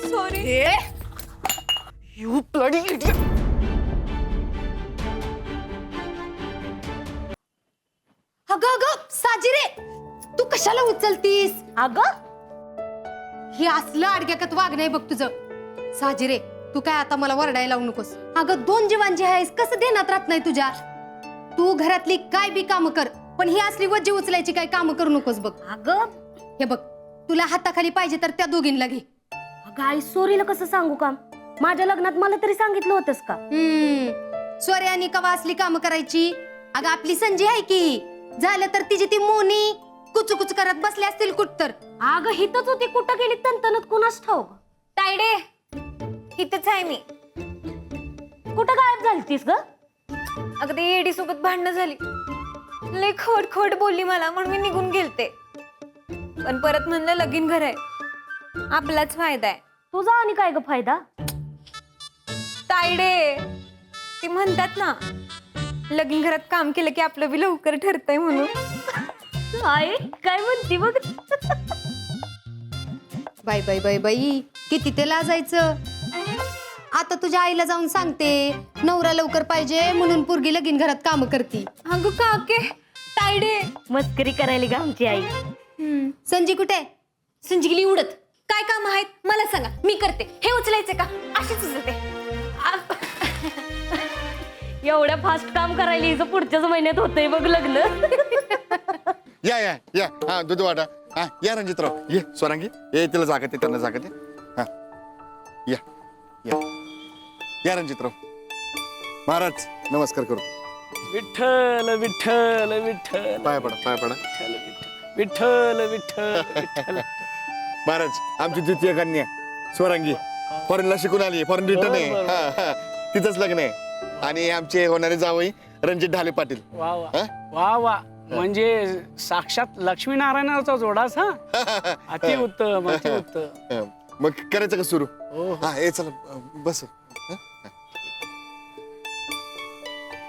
Sorry. You bloody idiot. अगं अगं साजिरे, तू कशाला उचलतीस? अगं हे असलं अडग्याकत वाग नाही बघ तुझं. साजिरे, तू काय आता मला वरडायला लावू नकोस. अगं 2 जीवांची आहेस, कसं ध्यानात राहत नाही तुझ्या? तू घरातली काय बी कामं कर, पण ही असली वज्जी उचलायची काय कामं करू नकोस बघ. अगं हे बघ, तुला हाताखाली पाहिजे तर त्या दोघींना घे. अगं आई, सोरीला कसं सांगू काम? माझ्या लग्नात मला तरी सांगितलं होतंस का? सोरे आणि कवा असली कामं करायची? अगं आपली संजी आहे की, झालं तर तिची ती मोनी कुचकुच करत बसले असतील कुठतर. अगं हितच होती, कुठं गेली तनतनत कुणास ठाऊक. तायडे, इथेच आहे मी. कुठं गायब झालतीस ग? अगं ते एडी सोबत भांडणं झाली. लय खोट खोट बोलली मला, म्हणून मी निघून गेलते. पण परत म्हणलं लगीन घर आहे, आपलाच फायदा आहे. तुझा आणि काय ग फायदा? तायडे, ती म्हणतात ना लगीन घरात काम केलं की आपलं बी लवकर ठरतंय म्हणून. आई काय म्हणती बघ. बाई बाई बाई बाई, किती ते लाजायचं. आता तुझ्या आईला जाऊन सांगते नवरा लवकर पाहिजे म्हणून पोरगी लगीन घरात काम करती. अगं काके, तायडे. मस्करी करायली ग आमची आई. संजी कुठे? संजी गेली उडत. काय काम आहेत मला सांगा, मी करते. हे उचलायचे का? अशीच उचलते. एवढ्या फास्ट काम करायला हिचं पुढच्याच महिन्यात होतंय बघ लग्न. या या या. हा दूध वाटा. हा या रणजितराव, ये स्वरांगी, ये तिला जागा ते त्यांना जागा ते. हा या या या रणजितराव. महाराज नमस्कार करतो. विठ्ठल विठ्ठल विठ्ठल. पाया पडा, पाया पडा. विठ्ठल विठ्ठल विठ्ठल. महाराज आमची द्वितीय कन्या स्वरांगी फॉरेनला शिकून आली, फॉरेन रिटर्न आहे. हा हा तिचंच लग्न आहे. आणि आमचे होणारे जावई रणजित ढाले पाटील. वा वा हा? वा वा, म्हणजे साक्षात लक्ष्मीनारायणाचा जोडाच. हा अतिउत्तम अतिउत्तम. मग करायचं का सुरू? हो. हा हे चला बस.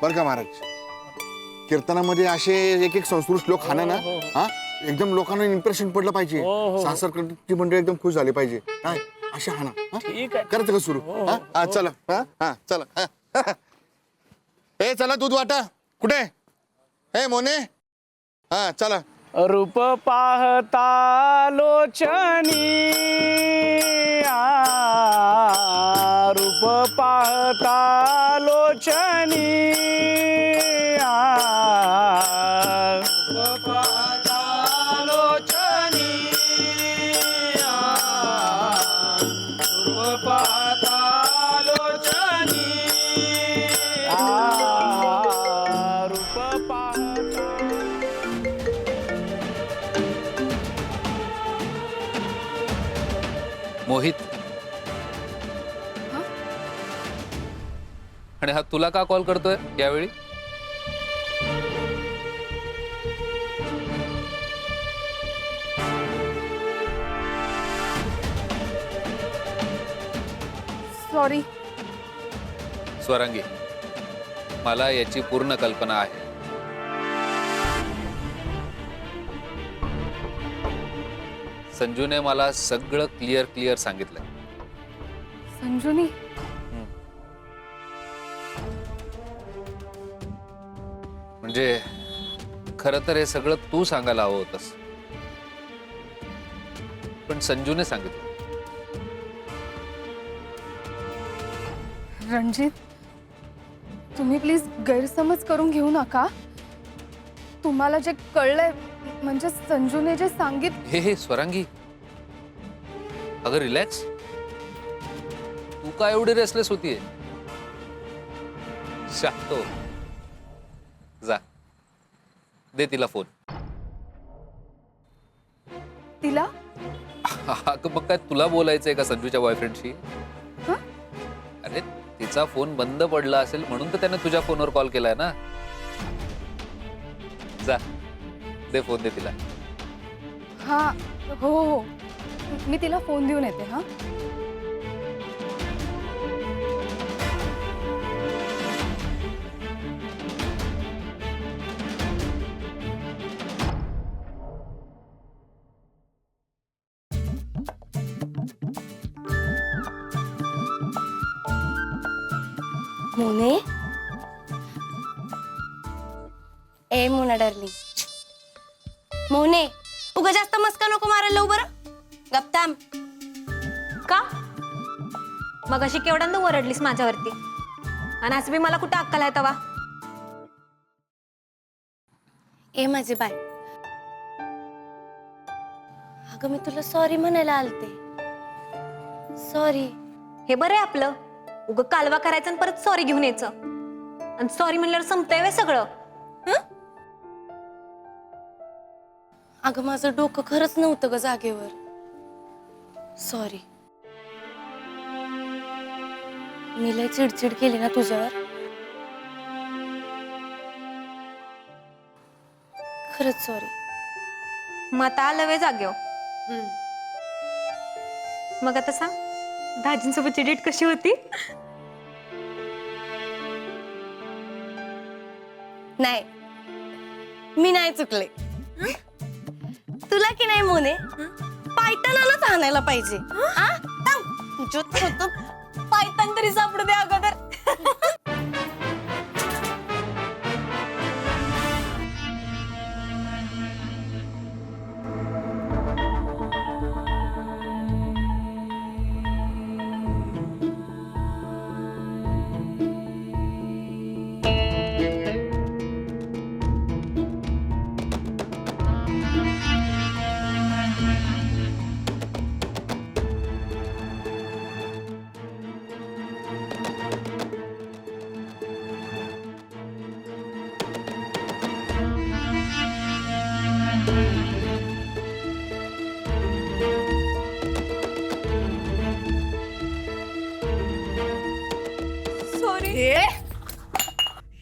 बर का महाराज, कीर्तनामध्ये असे एक एक संस्कृत श्लोक हाना ना, हा एकदम लोकांना इम्प्रेशन पडलं पाहिजे. सासरकडची मंडळी एकदम खुश झाली पाहिजे. काय अशा हाना. ठीक आहे. करायचं का सुरू? हा चला. हा चला. ए चला दूध वाटा. कुठे हे मोने? हा चला. रूप पाहता लोचनी, रूप पाहता लोचनी, रूप पाहता लोचनी, रूप पाहता लोचनी, रूप पाहता. मोहित, आणि हा तुला का कॉल करतोय यावेळी? सॉरी. स्वरांगी, मला याची पूर्ण कल्पना आहे. संजूने मला सगळं क्लिअर सांगितलंय. संजूनी? म्हणजे खरं तर हे सगळं तू सांगायला हवं होतंस, पण संजूने सांगितलं. रणजित, तुम्ही प्लीज गैरसमज करून घेऊ नका. तुम्हाला जे कळलंय, म्हणजे संजूने जे सांगितलं. हे स्वरांगी, अगं रिलॅक्स. तू का एवढी रेसलेस होतीये? शांत हो. जा, दे तिला फोन. तिला? अगं मग काय तुला बोलायचंय का संजूच्या बॉयफ्रेंडशी? अरे तिचा फोन बंद पडला असेल म्हणून तर त्याने तुझ्या फोनवर कॉल केलाय ना. जा, दे फोन, दे तिला. हा हो, मी तिला फोन देऊन येते. हा मोने ए मोना डार्लिंग, मोने उगा जास्त मस्का नको मारायला लावू बरं. गप्ताम. का मग अशी केवढ्यांदा ओरडलीस माझ्यावरती आणि आज बी मला कुठं अक्कल आहे तवा. ए माझे बाय, अगं मी तुला सॉरी म्हणायला आलते. सॉरी. हे बरं आहे आपलं, उग कालवा करायचं आणि परत सॉरी घेऊन यायचं. आणि सॉरी म्हणल्यावर संपतंय व्हय सगळं. अगं माझं डोकं खरंच नव्हतं ग जागेवर. सॉरी. मी लय चिडचिड केली ना तुझ्यावर. खरंच सॉरी. मग आता आलं वे जागेव. मग आता सांग, दाजींसोबतची डेट कशी होती? नाही, मी नाही चुकले. तुला की नाही मोने पायतानालाच आणायला पाहिजे. पायतान तरी सापडू दे अगोदर.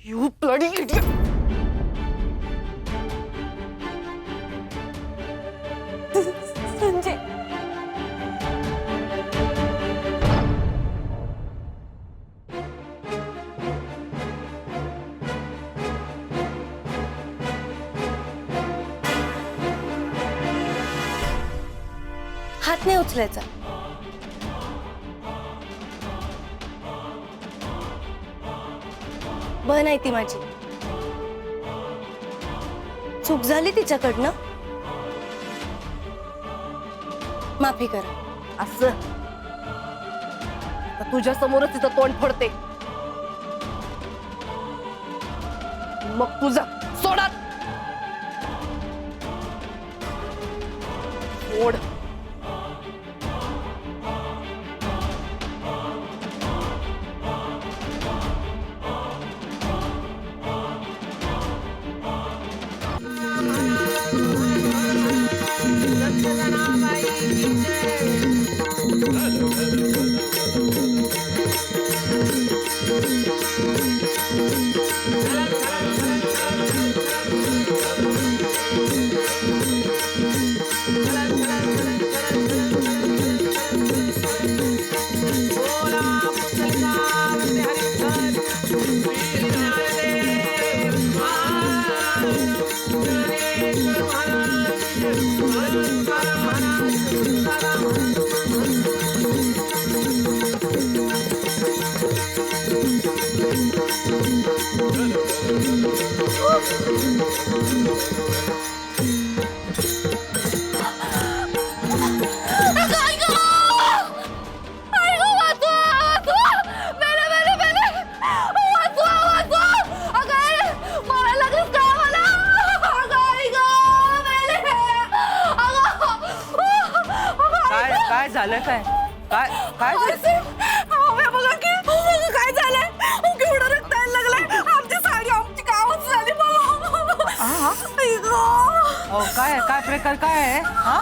You bloody idiot! संजय, हात नाही उचलायचा. बन आहे ती माझी. चूक झाली तिच्याकडनं, माफी करा. असं तुझ्या समोरच तिचं तोंड फोडते. मग तुझा सोडात सोड. काय झालं? काय काय काय बघा की काय झालंय. केवढं रक्त यायला लागलंय. आमची साडी आमची गावच झाली. काय काय प्रकार काय आहे? हा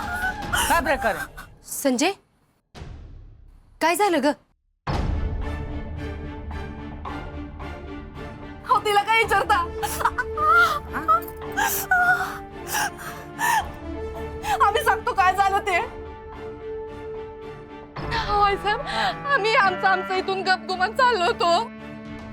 काय प्रकार आहे? संजय, काय झालं ग? हो तिला काय विचारता? आम्ही सांगतो काय झालं ते. आम्ही आमचं इथून गपगुमान चाललो होतो,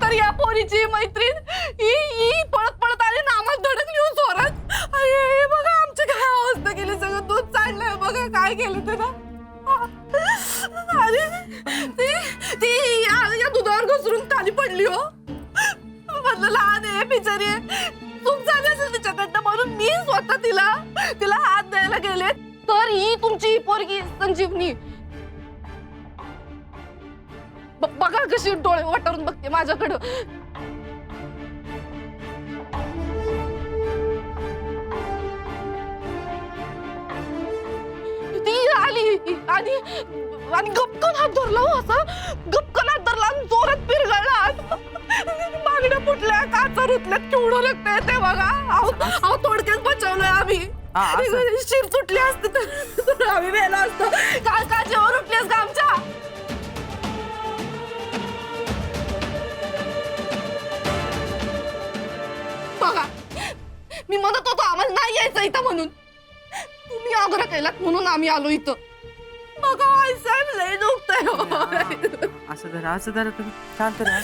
तर या पोरीची मैत्रीण ही पळत पळत आली ना, आम्हाला धडकली हो जोरात. अरे बघा आमची काय अवस्था केली. सगळं दूध चाललंय. बघा काय केलं ते ना. अरे ती या दुधावर घसरून खाली पडली हो. माझ्यामधलं लहान आहे बिचारी आहे. चूक झाली असेल तिच्याकडनं म्हणून मी स्वतः तिला हात द्यायला गेले तर ही तुमची पोरगी संजीवनी बघा कशी डोळे वटारून बघते माझ्याकडं. ती आली आणि गपकन हात धरला हो असा गपकन हात धरला आणि जोरात पिरगळला हात. मागण्या फुटल्या काचा रुतल्यात केवढं रक्त येते बघा. अहो थोडक्यात बचावलंय आम्ही. शिर सुटली असते तर आम्ही मेलो असतो. का जेवण उठलेस का आमच्या. बघा मी म्हणत होतो आम्हाला नाही यायचं इथं म्हणून तुम्ही आग्रह केलात म्हणून आम्ही आलो इथं. बघा आई साहेब लय दुखतंय. असं जरा तुम्ही शांत राहा.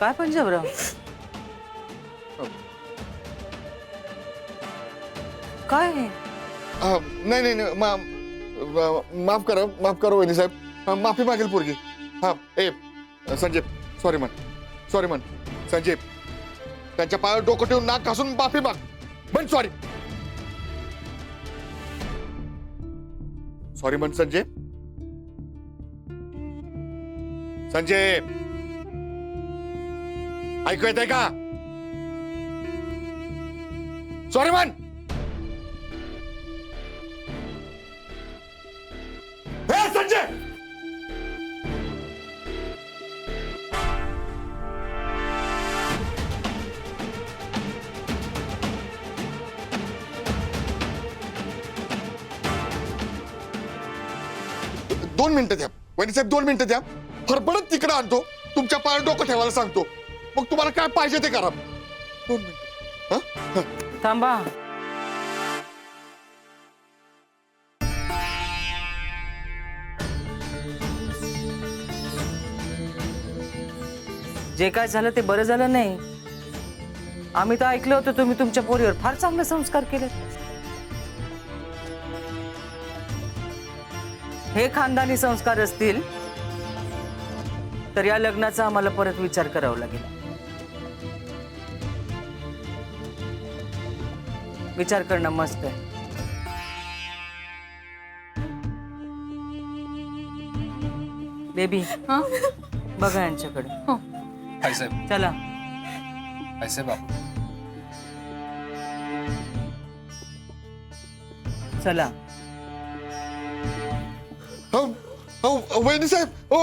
काय पंजाबराव काय आहे? नाही माफ करा वहिनी साहेब. माफी मागेल पोरगी. हा ए संजय सॉरी म्हण संजय त्यांच्या पायावर डोकं ठेवून नाक घासून माफी माग. म्हण सॉरी म्हण संजय. ऐकू येत आहे का. सॉरी म्हण. हे संजय दोन मिनिटं द्या वहिनी साहेब. 2 मिनिटं द्या. फरफडत तिकडे आणतो तुमच्या पायावर डोकं ठेवायला सांगतो. मग तुम्हाला काय पाहिजे ते करा. 2 मिनिटं. थांबा. जे काय झालं ते बरं झालं नाही. आम्ही तर ऐकलं होतं तुम्ही तुमच्या पोरीवर फार चांगले संस्कार केले. हे खानदानी संस्कार असतील तर या लग्नाचा आम्हाला परत विचार करावा लागेल. विचार करणं मस्त आहे. बेबी बघा यांच्याकडे. आई साहेब चला आई साहेब चला. वहिनी साहेब. ओ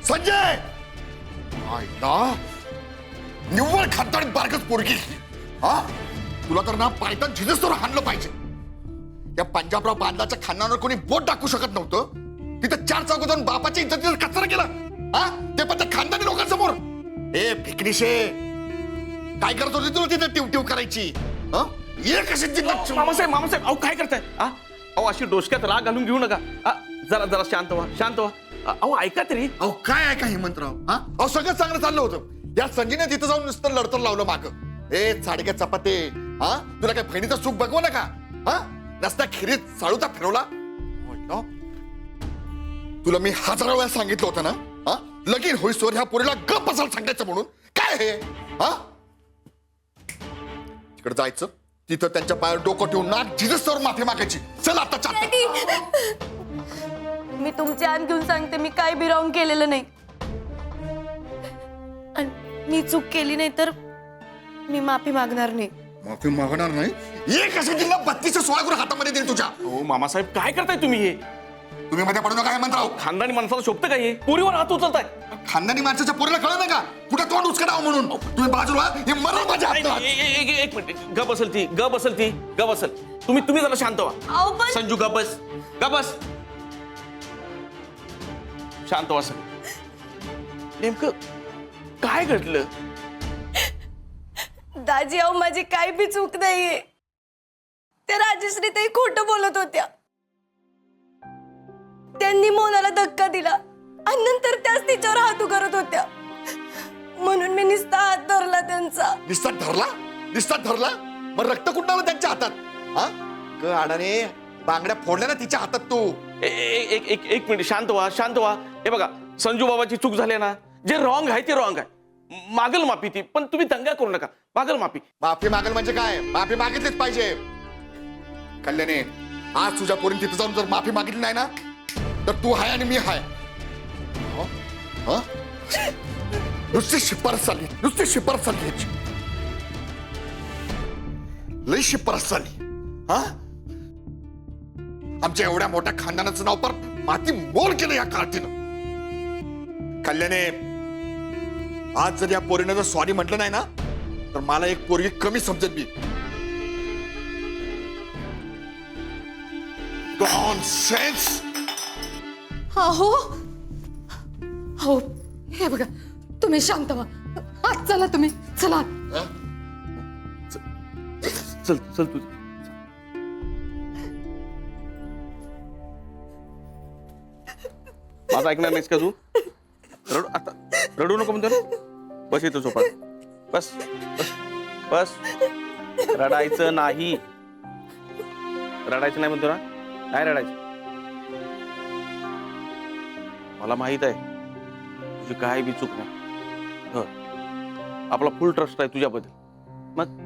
संजय निव्वळ खानदानी बारकच पोरगी. हा तुला तर ना पायथन झिजस्तोवर हाणलं पाहिजे. या पंजाबराव बांधलाच्या खानदानावर कोणी बोट टाकू शकत नव्हतं. तिथं 4 चौघ जाऊन बापाची इज्जतीवर कचरा केला. हा ते पण त्या खानदानी लोकांसमोर. ए फिकणीशे काय करत होती तुला तिथे टिवटिव करायची. ये कशी जिल्हा. मामासाहेब अहो काय करताय. अहो अशी डोसक्यात राग घालून घेऊ नका. जरा शांत व्हा. अहो ऐका तरी. अहो काय आहे का हेमंतराव. अहो सगळं चांगलं चाललं होतं. या संजीने तिथं जाऊन नुसतं लढतर लावलं माग. ए साडक्या चपाते. तुला काय बहिणीचं सुख बघव नका. नसता खिरीत साळूचा फिरवला. तुला मी 1000 वेळा सांगितलं होतं ना लगीन होईसवर ह्या पोरीला गप बसायला सांगायचं म्हणून. काय हे तिकडे जायचं तिथं त्यांच्या पायावर डोकं ठेवून नाक झिजस्तवर माफी मागायची. चल आता चालतं. मी तुमचे आण घेऊन सांगते मी काय बिरावून केलेलं नाही. आणि मी चूक केली नाही तर मी माफी मागणार नाही. माफी मागणार नाही. एक असं जिल्हा 32 16 गुरु हातामध्ये देईल तुझ्या. हो मामासाहेब काय करताय तुम्ही हे. तुम्ही मध्ये पडू नका हेमंतराव. खानदानी माणसाला शोभतं काय हे. पोरीवर हात उचलताय. खानदानी माणसाच्या पोरीला कळलं नाही का कुठं तोंड उचकडावं म्हणून. तुम्ही बाजूला हे मरण माझ्या हातात. एक मिनिट ग बसल ती. तुम्ही जरा शांत व्हा. संजू ग बस. शांत व्हा. नेमकं काय घडलं. दाजी अहो माझी काही बी चूक नाहीये. त्या राजश्री ताई खोटं बोलत होत्या. त्यांनी मोनाला धक्का दिला आणि नंतर त्याच तिच्यावर हात उगारत होत्या. म्हणून मी नुसता हात निस्तात धरला मग रक्त कुठं त्यांच्या हातात हा ग अडाने बांगड्या फोडल्या ना तिच्या हातात तू एक मिनिट शांत व्हा हे बघा संजू बाबाची चूक झाली ना जे रॉंग आहे ते रॉंग आहे मागल माफी ती पण तुम्ही दंगा करू नका मागल माफी मागल म्हणजे काय माफी मागितलीच पाहिजे कल्याणे आज तुझ्या पोरीने तिथे जाऊन जर माफी मागितली नाही ना तर तू हाय आणि मी हाय नुसती शिपारस चालली याची लई शिपारस चालली हा आमच्या एवढ्या मोठ्या खानदानाचं नाव पर माती मोल केलं या कार्तीनं कल्याणे आज जर या पोरीनं जर सॉरी म्हटलं नाही ना तर मला एक पोरगी कमी समजत मी नॉनसेन्स हो हो हे बघा तुम्ही शांत व्हा आज चला तुम्ही चला चल तू माझं ऐकणार नाहीस का तू रडू नको म्हणतो ना बस येतो झोपा बस बस बस रडायचं नाही म्हणतो ना नाही रडायचं मला माहित आहे तुझी काय बी चूक नाही हो. आपला फुल ट्रस्ट आहे तुझ्याबद्दल मग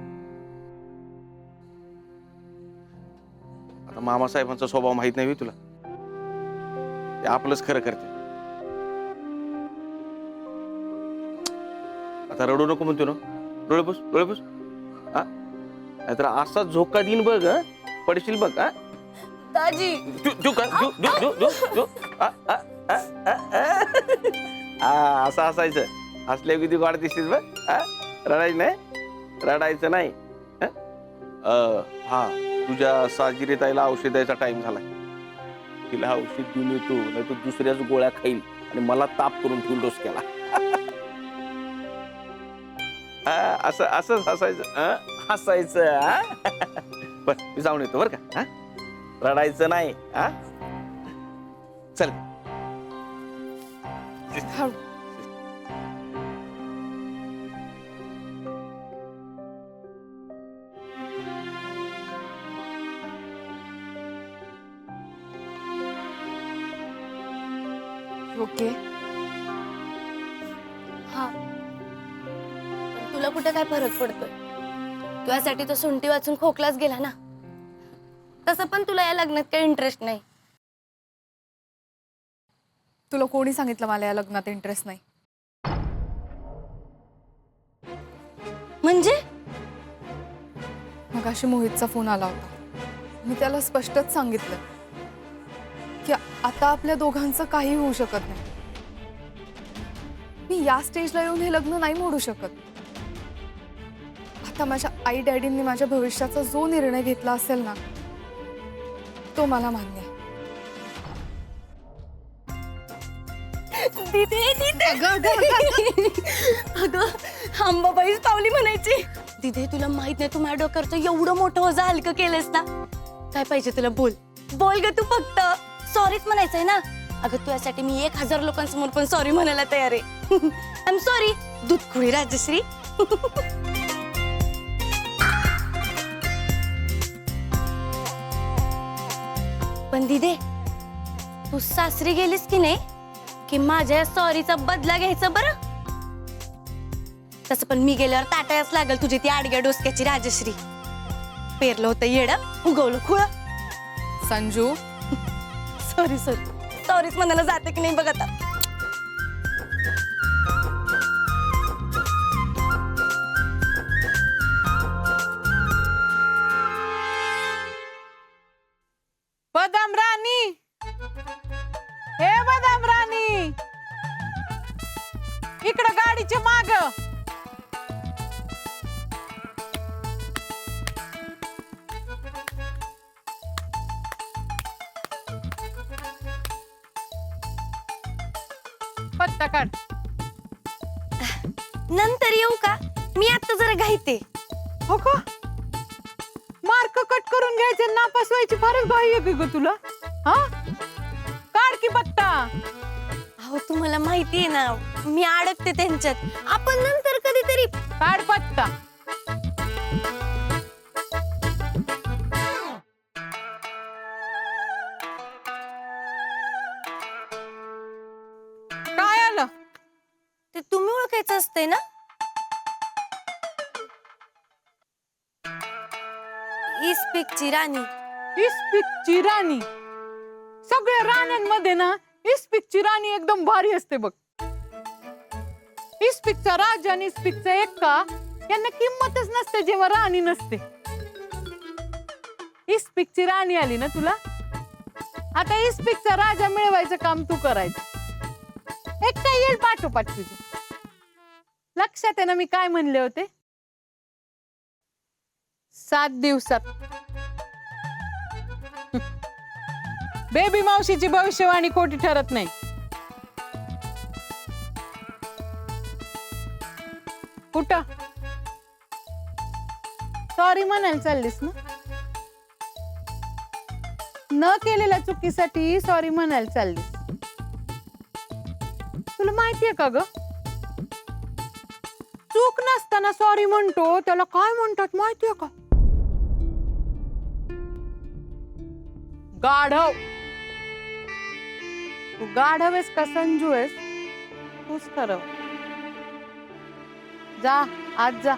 आता मामासाहेबांचा स्वभाव माहित नाही तुला ते आपलंच खरं करते आता रडू नको म्हणतो ना डोळे पुस हा नाहीतर असा झोका देईन बघ पडशील बघ हा दाजी असं हसायचं हसल्या किती गोड दिसतीस बघ रडायचं नाही रडायचं नाही हा तुझ्या साजिरे ताईला औषध द्यायचा टाइम झालाय तिला औषध देऊन येतो नाही तर दुसऱ्याच गोळ्या खाईल आणि मला ताप करून ठेवून डोसक्याला असं असंच हसायचं बर मी जाऊन येतो बरं का रडायचं नाही चल ओके हा तुला कुठे काय फरक पडतोय तुझ्यासाठी तो सुंटी वाचून खोकलाच गेला ना तसं पण तुला या लग्नात काही इंटरेस्ट नाही तुला कोणी सांगितलं मला या लग्नात इंटरेस्ट नाही म्हणजे मगाशी मोहितचा फोन आला होता मी त्याला स्पष्टच सांगितलं की आता आपल्या दोघांचं काही होऊ शकत नाही मी या स्टेजला येऊन हे लग्न नाही मोडू शकत आता माझ्या आई डॅडींनी माझ्या भविष्याचा जो निर्णय घेतला असेल ना तो मला मान्य आहे अगं अंबाबाईच पावली म्हणायची दिदे तुला माहित नाही तू माझ्या डोक्यावरचं एवढं मोठं वजा हलकं केलंस ना काय पाहिजे तुला बोल ग तू फक्त सॉरीच म्हणायचंय ना अगं तुझ्यासाठी मी 1000 लोकांसमोर पण सॉरी म्हणायला तयार आहे आय एम सॉरी दूधखुळी राजश्री पण दिदे तू सासरी गेलीस की नाही की माझ्या सॉरीचा बदला घ्यायचा बरं तसं पण मी गेल्यावर ताटायच लागल तुझी ती आडग्या डोसक्याची राजश्री पेरलं होतं येडं उगवलं खुळ संजू सॉरीच म्हणायला जाते की नाही बघ आता बदाम राणी हे बदाम राणी इकडं गाडीच्या माग पत्ता काढ नंतर येऊ का मी आता जरा घाईते हो का मार्क कट करून घ्यायचे नापास व्हायची फारच घाई आहे ग तुला हा काढ की पत्ता अहो तुम्हाला माहितीये ना मी अडकते त्यांच्यात आपण नंतर कधीतरी काढ पत्ता काय आलं? ते तुम्ही ओळखायचं असते ना? इस्पिकची राणी. इस्पिकची राणी. सगळ्या राण्यांमध्ये ना इस्पिकची राणी एकदम भारी असते बघ. इस्पिकचा राजा आणि इस्पिकचा एक्का यांना किंमतच नसते जेव्हा राणी नसते. इस्पिकची राणी आली ना तुला, आता इस्पिकचा राजा मिळवायचं काम तू करायचं. एक्का येईल पाठोपाठ तुझे. लक्षात आहे ना मी काय म्हणले होते? 7 दिवसात. बेबी मावशीची भविष्यवाणी खोटी ठरत नाही. कुठं सॉरी म्हणायला चाललीस ना? न केलेल्या चुकीसाठी सॉरी म्हणायला चाललीस. तुला माहितीये का ग, चूक नसताना सॉरी म्हणतो त्याला काय म्हणतात माहितीये का? गाढव. तू गाढव आहेस का संजू आहेस तूच ठरव. जा आज जा.